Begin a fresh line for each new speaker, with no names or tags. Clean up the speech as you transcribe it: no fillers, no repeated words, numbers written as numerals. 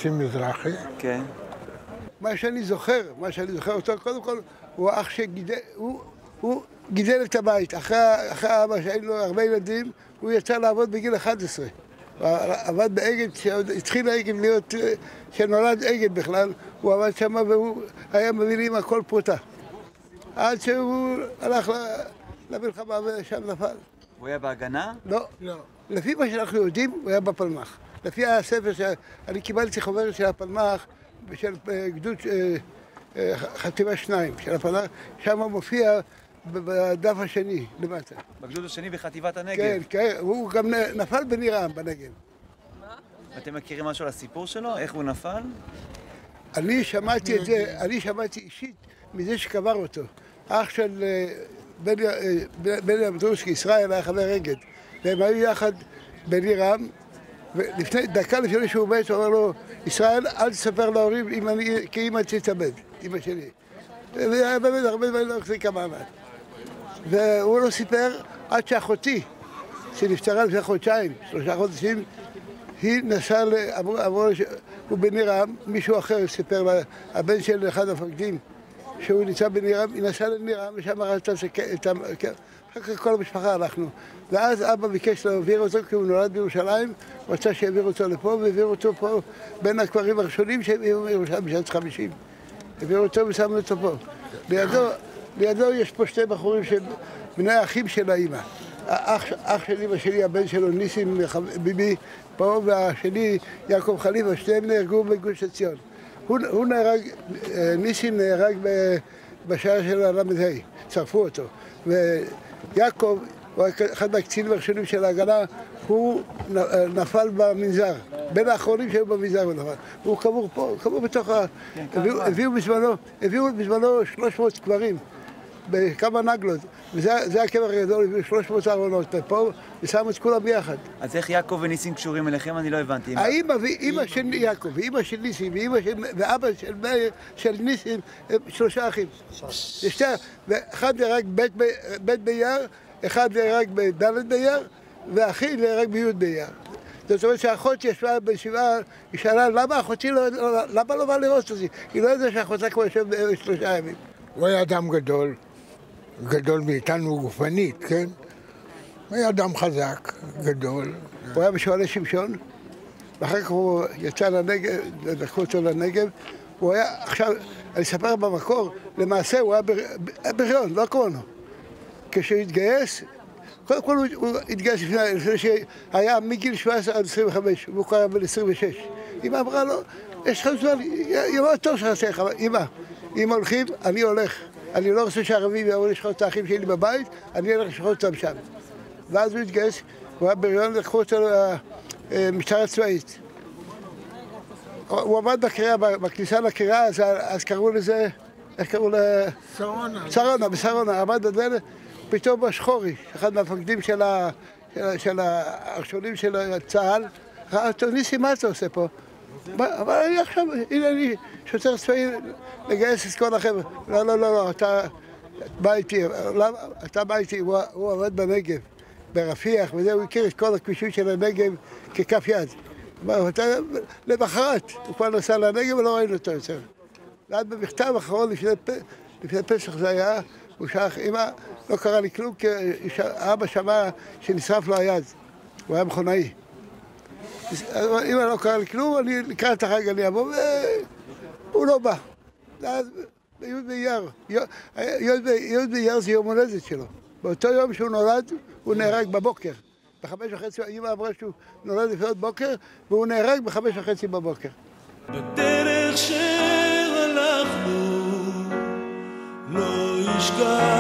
ניסים מזרחי.
כן.
מה שאני זוכר אותו, קודם כל, הוא אח שגידל, הוא גידל את הבית. אחרי אבא שהיינו לו הרבה ילדים, הוא יצא לעבוד בגיל 11. הוא עבד באגד, התחיל האגד להיות, שנולד אגד בכלל, הוא עבד שם והוא היה מביא לי עם הכל פרוטה. עד שהוא הלך למלחמה ושם נפל.
הוא היה בהגנה?
לא. לפי מה שאנחנו יודעים, הוא היה בפלמ"ח. לפי הספר שאני קיבלתי חוברת של הפלמ"ח, של גדוד חטיבה 2 של הפלמ"ח, שם הוא מופיע בדף השני למטה.
בגדוד השני בחטיבת הנגב?
כן, כן, הוא גם נפל בניר עם בנגב.
אתם מכירים משהו על הסיפור שלו? איך הוא נפל?
אני שמעתי את זה, אני שמעתי אישית מזה שקבר אותו. אח של בני אמדורסקי, ישראל, היה חבר אגד. והם היו יחד בניר עם, דקה לפני שהוא מת, הוא אמר לו, ישראל, אל תספר להורים כי אמא תתאבד, אמא שלי. והיה באמת הרבה דברים לא החזיקה מעמד. והוא לא סיפר עד שאחותי, שנפטרה לפני חודשיים, 3 חודשים, היא נסעה, הוא בניר עם, מישהו אחר סיפר לה, הבן של אחד המפקדים, שהוא נמצא בניר עם, היא נסעה לניר עם, ושם רצתה אחר כך כל המשפחה הלכנו. ואז אבא ביקש להעביר אותו, כי הוא נולד בירושלים, הוא רצה שיעביר אותו לפה, והעביר אותו פה בין הכפרים הראשונים שהביאו מירושלים בשנת 50. העביר אותו ושמנו אותו פה. לידו יש פה 2 בחורים בני האחים של האמא. אח של אמא שלי, הבן שלו, ניסים ביבי, פה, והשני, יעקב חליפה, שניהם נהרגו בגוש עציון. הוא נהרג, ניסים נהרג בשעה של הל"ה, שרפו אותו. ויעקב, הוא אחד מהקצינים הראשונים של ההגנה, הוא נפל במנזר, בין האחרונים שהיו במנזר הוא נפל. הוא קבור פה, קבור בתוך ה... הביאו בזמנו 300 קברים בכמה נגלות, וזה הקבר הגדול, הביאו 300 ארונות פה, ושמו את כולם ביחד.
אז איך יעקב וניסים קשורים אליכם? אני לא הבנתי.
האמא ואמא של יעקב, ואמא של ניסים, ואבא של ניסים, הם 3 אחים. ואחד נהרג ב' באייר, אחד נהרג בד' באייר, ואחי נהרג בי' באייר. זאת אומרת שהאחות ישבה בשבעה, היא שאלה, למה אחותי למה לא באה לראות אותי? היא לא יודעת שאחותה כבר יושב 3 ימים.
הוא היה אדם גדול, גדול מאיתנו גופנית, כן? הוא היה אדם חזק, גדול.
הוא היה בשועלי שמשון, ואחר כך הוא יצא לנגב, לקחו אותו לנגב. הוא היה, עכשיו, אני אספר במקור, למעשה הוא היה בריון, לא קורנו. כשהוא התגייס, קודם כל הוא התגייס לפני שהיה מגיל 17 עד 25, והוא קרא בן 26. אמא אמרה לו, יש לך זמן, יבוא טוב שעשה לך, אמא הולכים, אני הולך. אני לא רוצה שהערבים יבואו לשחוט את האחים שלי בבית, אני הולך לשחוט אותם שם. ואז הוא התגייס, הוא היה בריון, לקחו אותו למשטרה הצבאית. הוא עמד בקריאה, בכניסה לקריאה, אז קראו לזה, איך קראו לזה? שרונה, בשרונה, עמד בדלת, פתאום השחורי, אחד מהמפקדים של הראשונים של צה"ל, ראה אותו, ניסים, מה אתה עושה פה? אבל אני עכשיו, הנה אני שוטר צבאי לגייס את כל החבר'ה. לא, אתה בא איתי, הוא עבד בנגב, ברפיח, וזה, הוא הכיר את כל הכבישים של הנגב ככף יד. למחרת, הוא כבר נסע לנגב ולא ראינו אותו יותר. ואז במכתב האחרון, לפני פסח זה היה, הוא שלח, אמא, לא קרה לי כלום, כי אבא שמע שנשרף לו היד, הוא היה מכונאי. אמא, לא קרה לי כלום, אני לקראת החג אני אבוא, והוא לא בא. ואז בי' באייר, י' באייר זה יום הולדת שלו. באותו יום שהוא נולד, הוא נהרג בבוקר. ב5:30, אמא אמרה שהוא נולד לפנות בוקר, והוא נהרג ב5:30 בבוקר.
בדרך שהלכנו לא ישכח